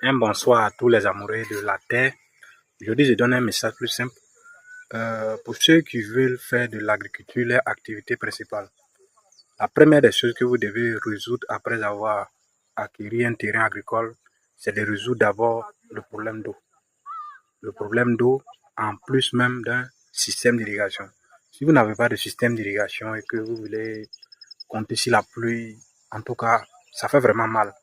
Un bonsoir à tous les amoureux de la terre. Aujourd'hui, je donne un message plus simple. Pour ceux qui veulent faire de l'agriculture leur activité principale, la première des choses que vous devez résoudre après avoir acquis un terrain agricole, c'est de résoudre d'abord le problème d'eau. Le problème d'eau, en plus même d'un système d'irrigation. Si vous n'avez pas de système d'irrigation et que vous voulez compter sur la pluie, en tout cas, ça fait vraiment mal.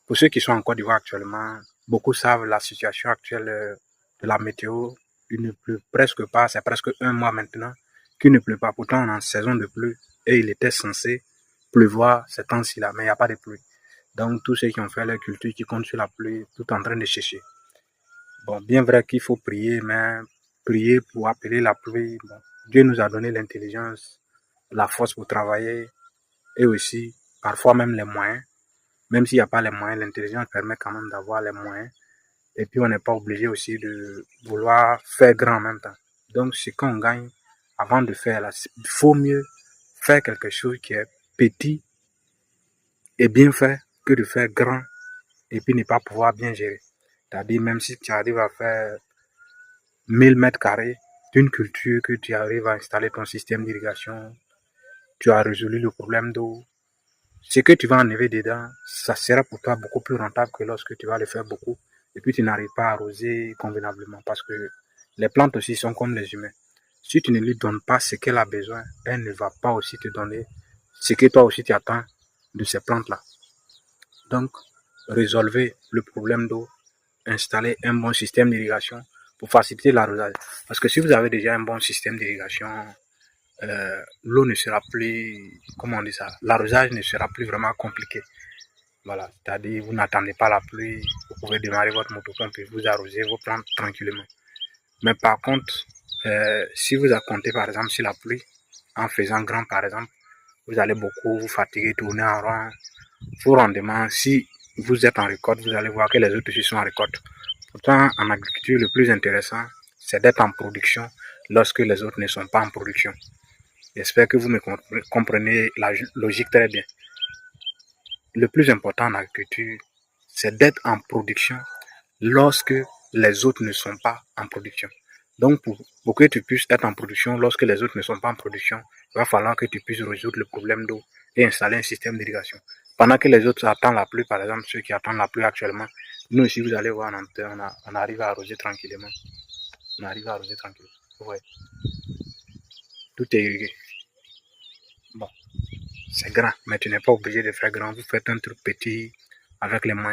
Pour ceux qui sont en Côte d'Ivoire actuellement, beaucoup savent la situation actuelle de la météo. Il ne pleut presque pas, c'est presque un mois maintenant qu'il ne pleut pas. Pourtant, on est en saison de pluie et il était censé pleuvoir ces temps-ci-là, mais il n'y a pas de pluie. Donc, tous ceux qui ont fait leur culture, qui comptent sur la pluie, tout en train de chercher. Bon, bien vrai qu'il faut prier, mais prier pour appeler la pluie. Bon, Dieu nous a donné l'intelligence, la force pour travailler et aussi, parfois même les moyens. Même s'il n'y a pas les moyens, l'intelligence permet quand même d'avoir les moyens. Et puis, on n'est pas obligé aussi de vouloir faire grand en même temps. Donc, ce qu'on gagne avant de faire, là, il faut mieux faire quelque chose qui est petit et bien fait que de faire grand et puis ne pas pouvoir bien gérer. C'est-à-dire, même si tu arrives à faire 1000 mètres carrés d'une culture, que tu arrives à installer ton système d'irrigation, tu as résolu le problème d'eau. Ce que tu vas enlever dedans, ça sera pour toi beaucoup plus rentable que lorsque tu vas le faire beaucoup et puis tu n'arrives pas à arroser convenablement parce que les plantes aussi sont comme les humains. Si tu ne lui donnes pas ce qu'elle a besoin, elle ne va pas aussi te donner ce que toi aussi tu attends de ces plantes-là. Donc, résolvez le problème d'eau, installez un bon système d'irrigation pour faciliter l'arrosage. Parce que si vous avez déjà un bon système d'irrigation, l'eau ne sera plus, comment on dit ça, l'arrosage ne sera plus vraiment compliqué. Voilà, c'est-à-dire vous n'attendez pas la pluie, vous pouvez démarrer votre motopompe et vous arroser vos plantes tranquillement. Mais par contre, si vous comptez par exemple sur la pluie, en faisant grand par exemple, vous allez beaucoup vous fatiguer, tourner en rond. Vos rendements, si vous êtes en récolte, vous allez voir que les autres aussi sont en récolte. Pourtant, en agriculture, le plus intéressant, c'est d'être en production lorsque les autres ne sont pas en production. J'espère que vous me comprenez la logique très bien. Le plus important en agriculture, c'est d'être en production lorsque les autres ne sont pas en production. Donc, pour que tu puisses être en production lorsque les autres ne sont pas en production, il va falloir que tu puisses résoudre le problème d'eau et installer un système d'irrigation. Pendant que les autres attendent la pluie, par exemple, ceux qui attendent la pluie actuellement, nous ici, vous allez voir, on arrive à arroser tranquillement. On arrive à arroser tranquillement. Ouais. Tout est irrigué. Bon, c'est grand, mais tu n'es pas obligé de faire grand. Vous faites un truc petit avec les moyens.